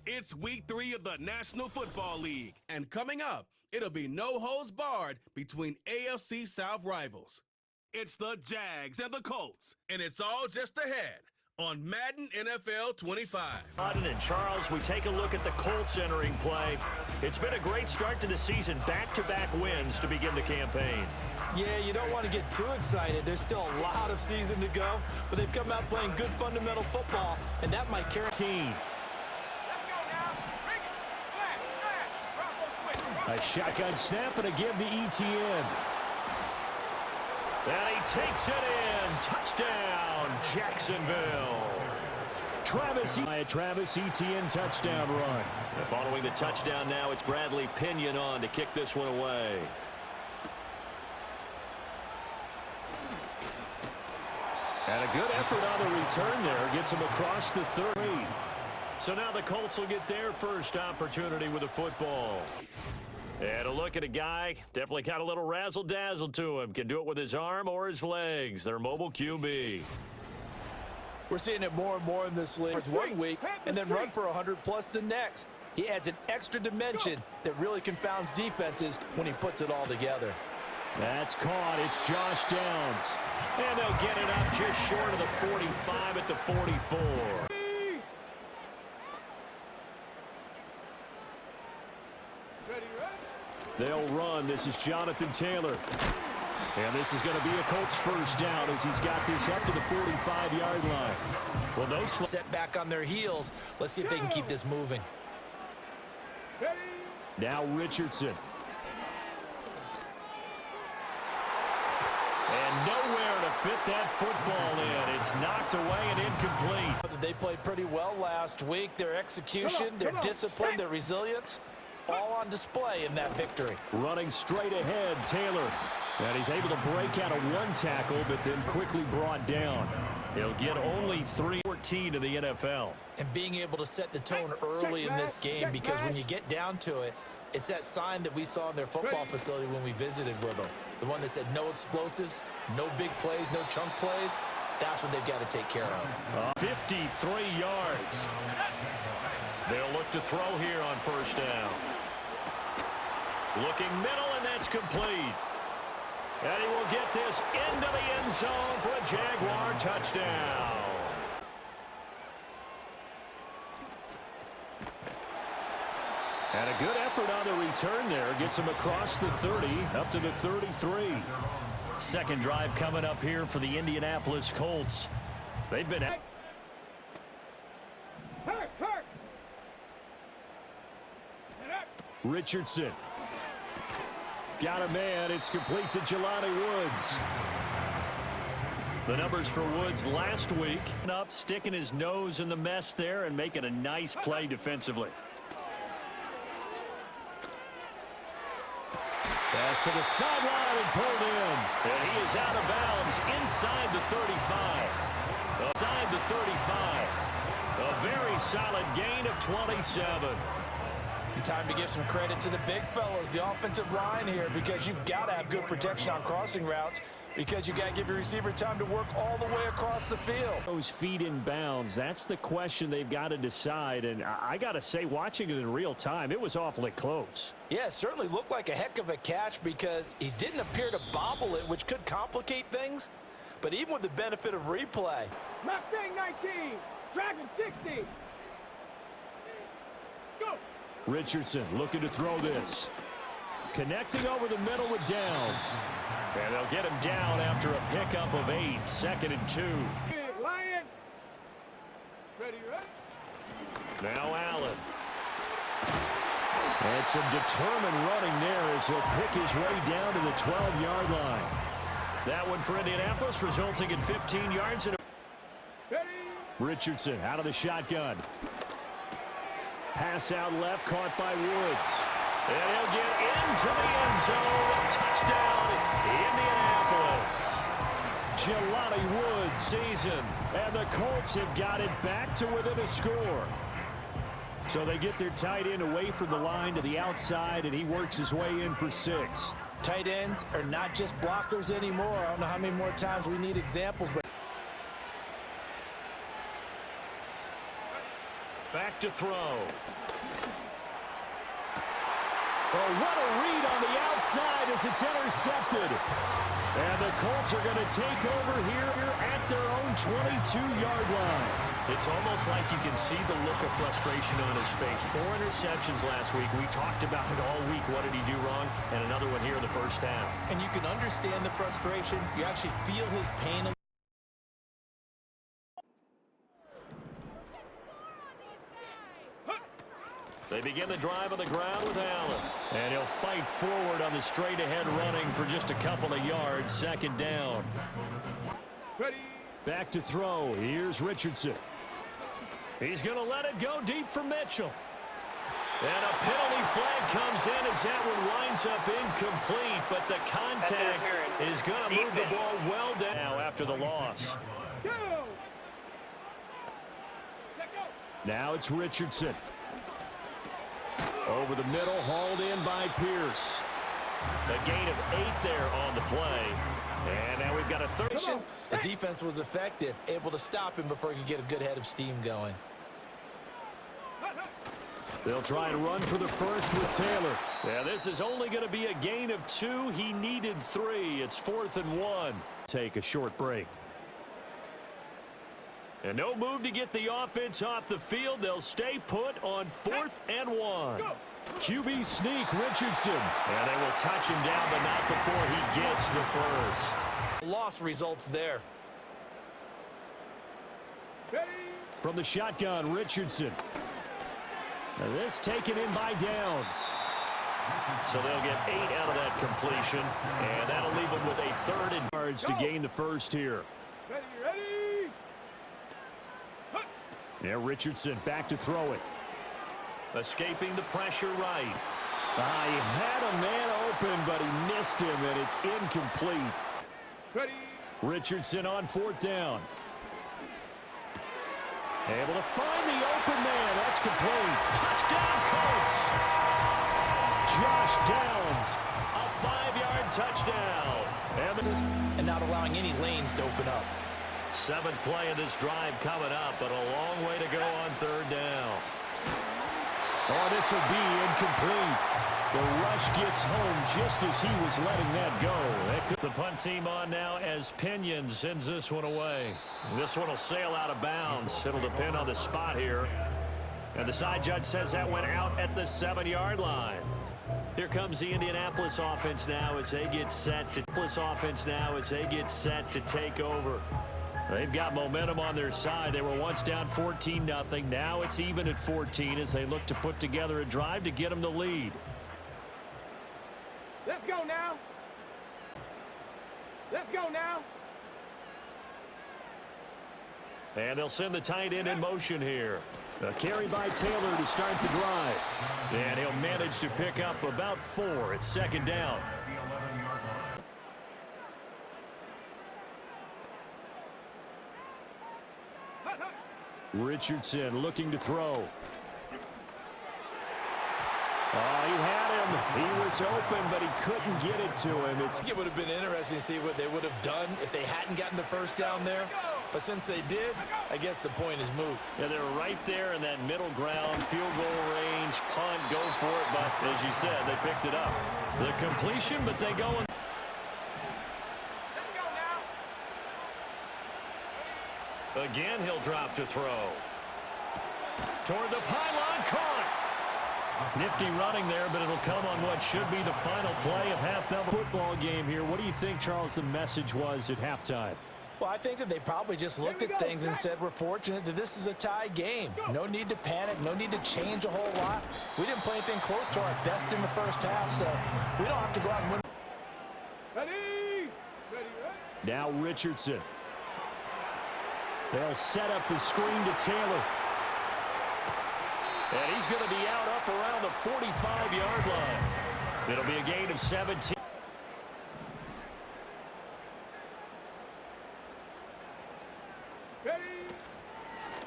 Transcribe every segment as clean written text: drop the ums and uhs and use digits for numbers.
It's week 3 of the National Football League. And coming up, it'll be no holds barred between AFC South rivals. It's the Jags and the Colts. And it's all just ahead on Madden NFL 25. Auden and Charles, we take a look at the Colts entering play. It's been a great start to the season, back-to-back wins to begin the campaign. Yeah, you don't want to get too excited. There's still a lot of season to go, but they've come out playing good fundamental football, and that might carry team. A shotgun snap and a give to ETN. And he takes it in. Touchdown, Jacksonville. Travis Etienne touchdown run. And following the touchdown now, it's Bradley Pinion on to kick this one away. And a good effort on the return there. Gets him across the 30. So now the Colts will get their first opportunity with the football. And a look at a guy, definitely got a little razzle-dazzle to him. Can do it with his arm or his legs. Their mobile QB. We're seeing it more and more in this league. It's 1 week and then run for 100+ the next. He adds an extra dimension that really confounds defenses when he puts it all together. That's caught. It's Josh Downs. And they'll get it up just short of the 45 at the 44. They'll run. This is Jonathan Taylor. And this is going to be a Colts first down as he's got this up to the 45-yard line. Well, no set back on their heels. Let's see if they can keep this moving. Now Richardson. And nowhere to fit that football in. It's knocked away and incomplete. They played pretty well last week. Their execution, their discipline, their resilience, all on display in that victory. Running straight ahead, Taylor. And he's able to break out of one tackle, but then quickly brought down. He'll get only 3-14 in the NFL. And being able to set the tone early in this game, because when you get down to it, it's that sign that we saw in their football facility when we visited with them. The one that said no explosives, no big plays, no chunk plays. That's what they've got to take care of. 53 yards. They'll look to throw here on first down. Looking middle, and that's complete. And he will get this into the end zone for a Jaguar touchdown. And a good effort on the return there. Gets him across the 30, up to the 33. Second drive coming up here for the Indianapolis Colts. They've been... Richardson. Got a man. It's complete to Jelani Woods. The numbers for Woods last week. Up, sticking his nose in the mess there and making a nice play defensively. Pass to the sideline and pulled in. And he is out of bounds inside the 35. Inside the 35. A very solid gain of 27. Time to give some credit to the big fellas, the offensive line here, because you've got to have good protection on crossing routes, because you got to give your receiver time to work all the way across the field. Those feet in bounds, that's the question they've got to decide. And I got to say, watching it in real time, it was awfully close. Yeah, it certainly looked like a heck of a catch because he didn't appear to bobble it, which could complicate things. But even with the benefit of replay. Mustang 19, Dragon 60. Go. Richardson looking to throw this. Connecting over the middle with Downs. And they'll get him down after a pickup of 8. 2nd and 2. Big Lion. Ready, right? Now Allen. And some determined running there as he'll pick his way down to the 12-yard line. That one for Indianapolis, resulting in 15 yards. And Richardson out of the shotgun. Pass out left, caught by Woods. And he'll get into the end zone. Touchdown, Indianapolis. Jelani Woods season. And the Colts have got it back to within a score. So they get their tight end away from the line to the outside, and he works his way in for 6. Tight ends are not just blockers anymore. I don't know how many more times we need examples, but back back to throw. Oh, what a read on the outside as it's intercepted. And the Colts are going to take over here at their own 22-yard line. It's almost like you can see the look of frustration on his face. 4 interceptions last week. We talked about it all week. What did he do wrong? And another one here in the first half. And you can understand the frustration. You actually feel his pain. They begin the drive on the ground with Allen. And he'll fight forward on the straight-ahead running for just a couple of yards. Second down. Ready. Back to throw. Here's Richardson. He's going to let it go deep for Mitchell. And a penalty flag comes in as that one winds up incomplete. But the contact is going to move the ball well down now after the loss. Go. Now it's Richardson. Over the middle, hauled in by Pierce. A gain of 8 there on the play. And now we've got a third. The defense was effective, able to stop him before he could get a good head of steam going. They'll try and run for the first with Taylor. Yeah, this is only going to be a gain of 2. He needed 3. It's 4th and 1. Take a short break. And no move to get the offense off the field. They'll stay put on 4th and 1. QB sneak, Richardson. And they will touch him down, but not before he gets the first. Loss results there. Ready. From the shotgun, Richardson. Now this taken in by Downs. So they'll get 8 out of that completion. And that'll leave them with a 3rd and yards to gain the first here. Ready, ready. Now Richardson back to throw it. Escaping the pressure right. He had a man open, but he missed him, and it's incomplete. Ready. Richardson on 4th down. Able to find the open man. That's complete. Touchdown, Colts. Josh Downs, a 5-yard touchdown. And not allowing any lanes to open up. 7th play of this drive coming up, but a long way to go on 3rd down. Oh, this will be incomplete. The rush gets home just as he was letting that go. The punt team on now as Pinion sends this one away. This one will sail out of bounds. It'll depend on the spot here. And the side judge says that went out at the 7-yard line. Here comes the Indianapolis offense now as they get set to take over. They've got momentum on their side. They were once down 14-0. Now it's even at 14 as they look to put together a drive to get them the lead. Let's go now. Let's go now. And they'll send the tight end in motion here. A carry by Taylor to start the drive. And he'll manage to pick up about 4. It's 2nd down. Richardson looking to throw. Oh, he had him. He was open, but he couldn't get it to him. I think it would have been interesting to see what they would have done if they hadn't gotten the first down there. But since they did, I guess the point is moot. Yeah, they're right there in that middle ground, field goal range, punt, go for it. But as you said, they picked it up. The completion, but they go. Let's go now. Again, he'll drop to throw. Toward the pylon, caught. Nifty running there, but it'll come on what should be the final play of half-double football game here. What do you think, Charles, the message was at halftime? Well, I think that they probably just looked at things and said, we're fortunate that this is a tie game. No need to panic, no need to change a whole lot. We didn't play anything close to our best in the first half, so we don't have to go out and win. Ready. Ready, ready. Now Richardson. They'll set up the screen to Taylor. And he's going to be out up around the 45-yard line. It'll be a gain of 17. Ready.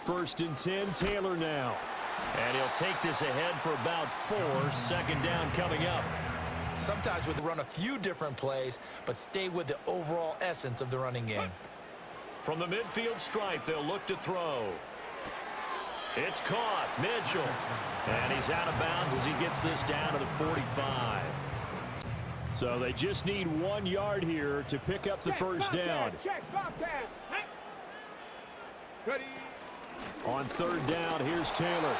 1st and 10, Taylor now. And he'll take this ahead for about 4. 2nd down coming up. Sometimes we run a few different plays, but stay with the overall essence of the running game. From the midfield stripe, they'll look to throw. It's caught. Mitchell. And he's out of bounds as he gets this down to the 45. So they just need 1 yard here to pick up the first down. Check, Bobcat. Ready. On third down, here's Taylor.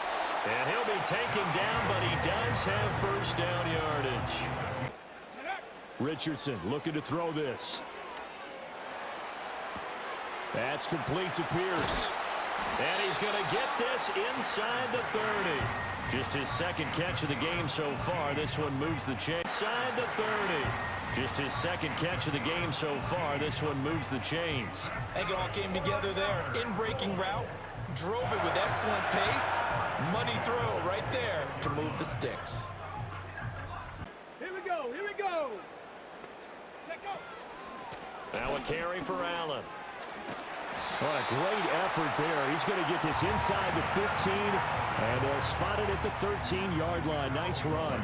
And he'll be taken down, but he does have first down yardage. Richardson looking to throw this. That's complete to Pierce. And he's going to get this inside the 30. Just his second catch of the game so far. This one moves the chains. Inside the 30. Just his second catch of the game so far. This one moves the chains. I think it all came together there. In-breaking route. Drove it with excellent pace. Money throw right there to move the sticks. Here we go. Here we go. Let go. Now a carry for Allen. What a great effort there. He's going to get this inside the 15, and they'll spot it at the 13-yard line. Nice run.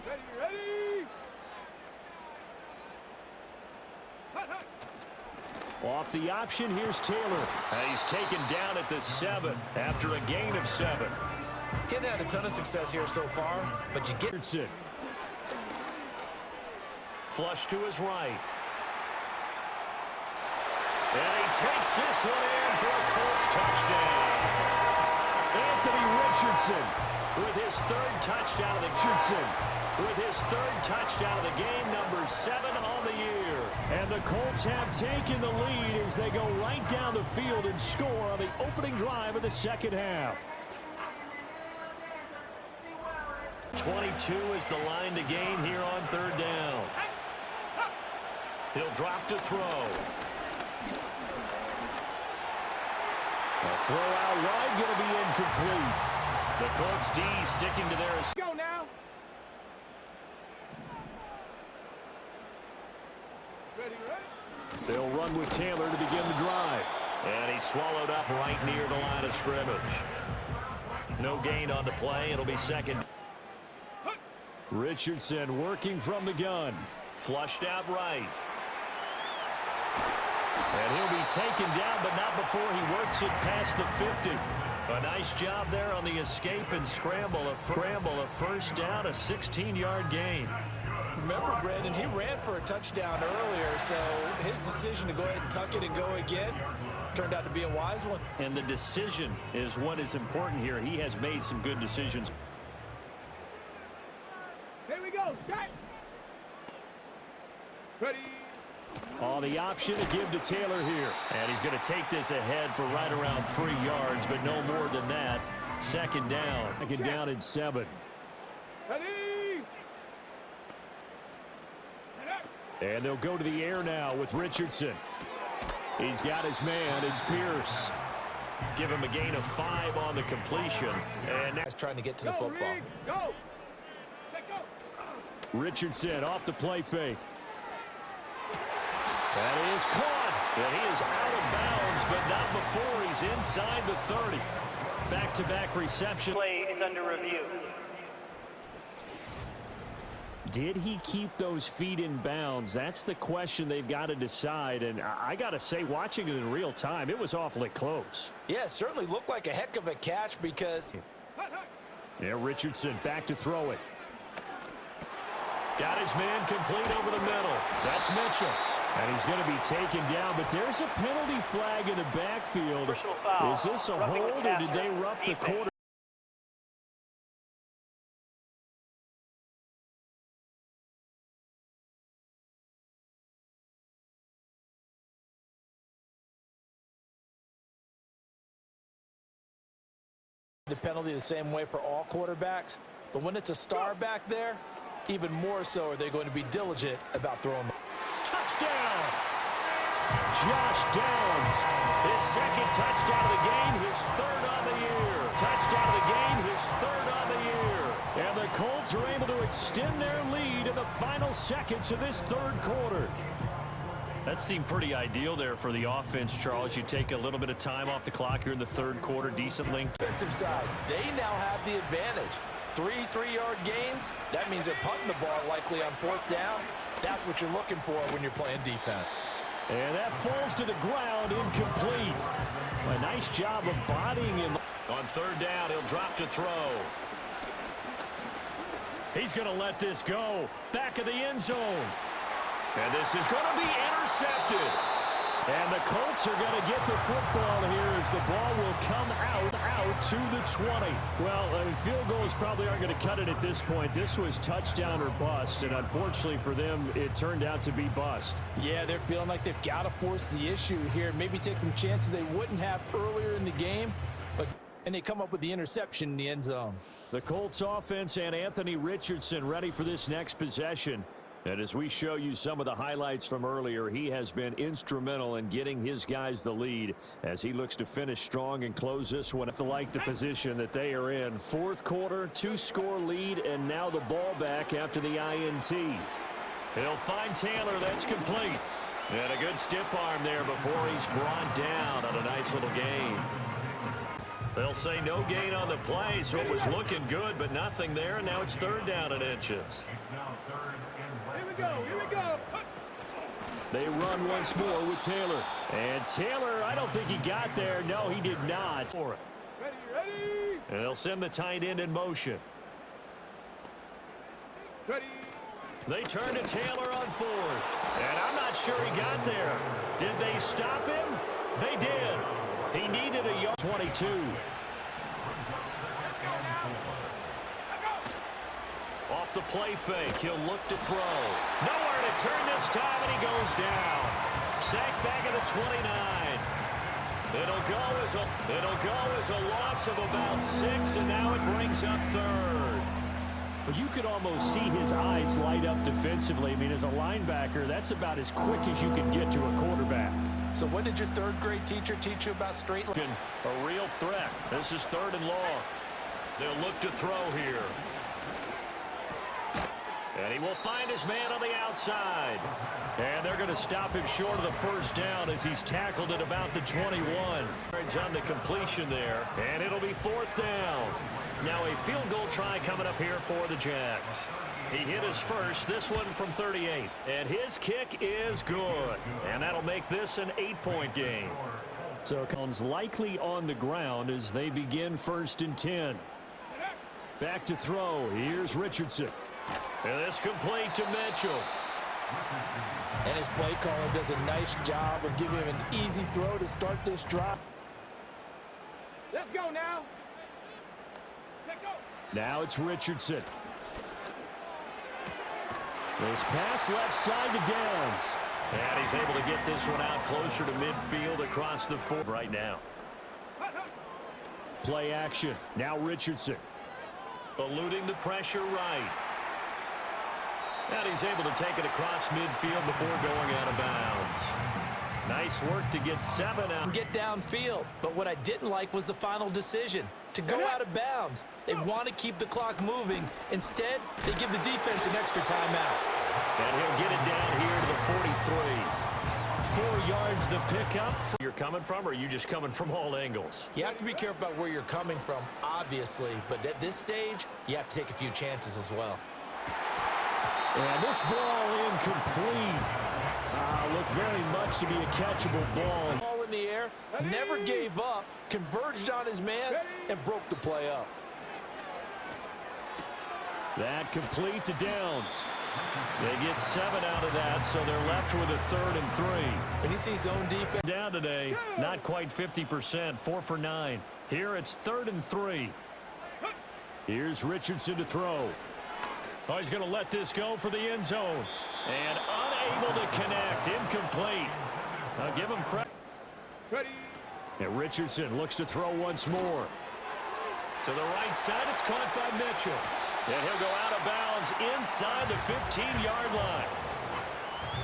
Ready, ready. Hut, hut. Off the option, here's Taylor. And he's taken down at the 7 after a gain of 7. Getting had a ton of success here so far, but you get... Richardson. Flush to his right. And he takes this one in for a Colts touchdown. Anthony Richardson. With his third touchdown of the game, number 7 on the year. And the Colts have taken the lead as they go right down the field and score on the opening drive of the second half. 22 is the line to gain here on third down. He'll drop to throw. A throw out wide going to be incomplete. The Colts D sticking to their... Go now. Ready, ready. They'll run with Taylor to begin the drive. And he's swallowed up right near the line of scrimmage. No gain on the play. It'll be second. Richardson working from the gun. Flushed out right. And he'll be taken down, but not before he works it past the 50. A nice job there on the escape and scramble. A first down, a 16-yard gain. Remember, Brandon, he ran for a touchdown earlier, so his decision to go ahead and tuck it and go again turned out to be a wise one. And the decision is what is important here. He has made some good decisions. Here we go. Set. Ready. On the option to give to Taylor here. And he's going to take this ahead for right around 3 yards, but no more than that. Second down. Second down and 7. Ready. And they'll go to the air now with Richardson. He's got his man. It's Pierce. Give him a gain of 5 on the completion. And That's trying to get to the football. Go. Let go. Richardson off the play fake. That is caught. And he is out of bounds, but not before he's inside the 30. Back-to-back reception. Play is under review. Did he keep those feet in bounds? That's the question they've got to decide. And I got to say, watching it in real time, it was awfully close. Yeah, it certainly looked like a heck of a catch because... Yeah, Richardson back to throw it. Got his man complete over the middle. That's Mitchell. And he's going to be taken down, but there's a penalty flag in the backfield. Personal foul. Is this a Roughing the hold, or did passer. they rough the Defense. quarter? The penalty the same way for all quarterbacks, but when it's a star back there, even more so are they going to be diligent about throwing the Touchdown! Josh Downs. His second touchdown of the game, his third on the year. Touchdown of the game, his third on the year. And the Colts are able to extend their lead in the final seconds of this third quarter. That seemed pretty ideal there for the offense, Charles. You take a little bit of time off the clock here in the third quarter decently. defensive side. They now have the advantage. 3 3-yard gains, that means they're punting the ball likely on 4th down. That's what you're looking for when you're playing defense. And that falls to the ground incomplete. A nice job of bodying him. On third down, he'll drop to throw. He's going to let this go. Back of the end zone. And this is going to be intercepted. And the Colts are going to get the football here as the ball will come out to the 20. Well, field goals probably aren't going to cut it at this point. This was touchdown or bust, and unfortunately for them, it turned out to be bust. Yeah, they're feeling like they've got to force the issue here. Maybe take some chances they wouldn't have earlier in the game, and they come up with the interception in the end zone. The Colts offense and Anthony Richardson ready for this next possession. And as we show you some of the highlights from earlier, he has been instrumental in getting his guys the lead as he looks to finish strong and close this one to like the position that they are in. Fourth quarter, 2-score lead, and now the ball back after the INT. He'll find Taylor. That's complete. And a good stiff arm there before he's brought down on a nice little gain. They'll say no gain on the play, so it was looking good, but nothing there, and now it's third down and inches. Here we go. They run once more with Taylor. And Taylor, I don't think he got there. No, he did not. Ready. And they'll send the tight end in motion. Ready. They turn to Taylor on fourth. And I'm not sure he got there. Did they stop him? They did. He needed a yard. 22. Off the play fake, he'll look to throw. Nowhere to turn this time, and he goes down. Sacked back at the 29. It'll go as a loss of about 6, and now it brings up third. But you could almost see his eyes light up defensively. I mean, as a linebacker, that's about as quick as you can get to a quarterback. So what did your third-grade teacher teach you about straight line? A real threat. This is third and long. They'll look to throw here. And he will find his man on the outside. And they're going to stop him short of the first down as he's tackled at about the 21. Yards on the completion there. And it'll be fourth down. Now a field goal try coming up here for the Jags. He hit his first, this one from 38. And his kick is good. And that'll make this an 8-point game. So Collins likely on the ground as they begin first and 10. Back to throw. Here's Richardson. And this complete to Mitchell. And his play caller does a nice job of giving him an easy throw to start this drive. Let's go now. Let's go. Now it's Richardson. This pass left side to Downs. And he's able to get this one out closer to midfield across the 4 right now. Play action. Now Richardson. Eluding the pressure right. And he's able to take it across midfield before going out of bounds. Nice work to get 7 out. Get downfield, but what I didn't like was the final decision to go out of bounds. They want to keep the clock moving. Instead, they give the defense an extra timeout. And he'll get it down here to the 43. 4 yards the pickup. You're coming from, or are you just coming from all angles? You have to be careful about where you're coming from, obviously, but at this stage, you have to take a few chances as well. And this ball incomplete. Looked very much to be a catchable ball. Ball in the air, never gave up, converged on his man, and broke the play up. That complete to Downs. They get 7 out of that, so they're left with a 3rd and 3. And you see zone defense. Down today, not quite 50%, 4 for 9. Here it's 3rd and 3. Here's Richardson to throw. Oh, he's going to let this go for the end zone. And unable to connect. Incomplete. I'll give him credit. Ready. And Richardson looks to throw once more. To the right side, it's caught by Mitchell. And he'll go out of bounds inside the 15-yard line.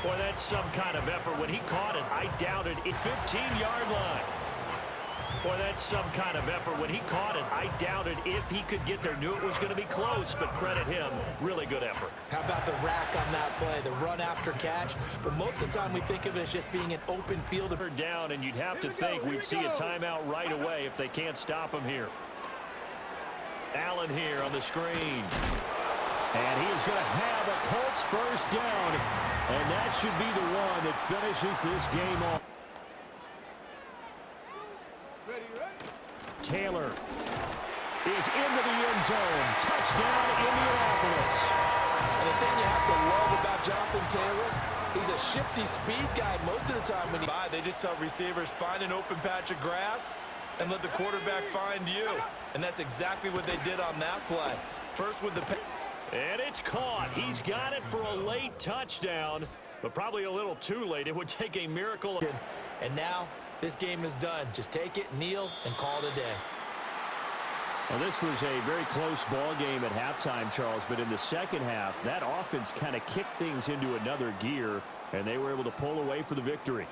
Boy, that's some kind of effort. When he caught it, I doubted it. 15-yard line. Boy, that's some kind of effort. When he caught it, I doubted if he could get there. Knew it was going to be close, but credit him. Really good effort. How about the rack on that play, the run after catch? But most of the time we think of it as just being an open field. Down, and you'd have to think we'd see a timeout right away if they can't stop him here. Allen here on the screen. And he is going to have a Colts first down. And that should be the one that finishes this game off. Taylor is into the end zone. Touchdown, Indianapolis. And the thing you have to love about Jonathan Taylor, he's a shifty speed guy most of the time. When they just tell receivers, find an open patch of grass and let the quarterback find you. And that's exactly what they did on that play. First with the... And it's caught. He's got it for a late touchdown, but probably a little too late. It would take a miracle. And now this game is done. Just take it, kneel, and call it a day. Well, this was a very close ball game at halftime, Charles, but in the second half, that offense kind of kicked things into another gear, and they were able to pull away for the victory.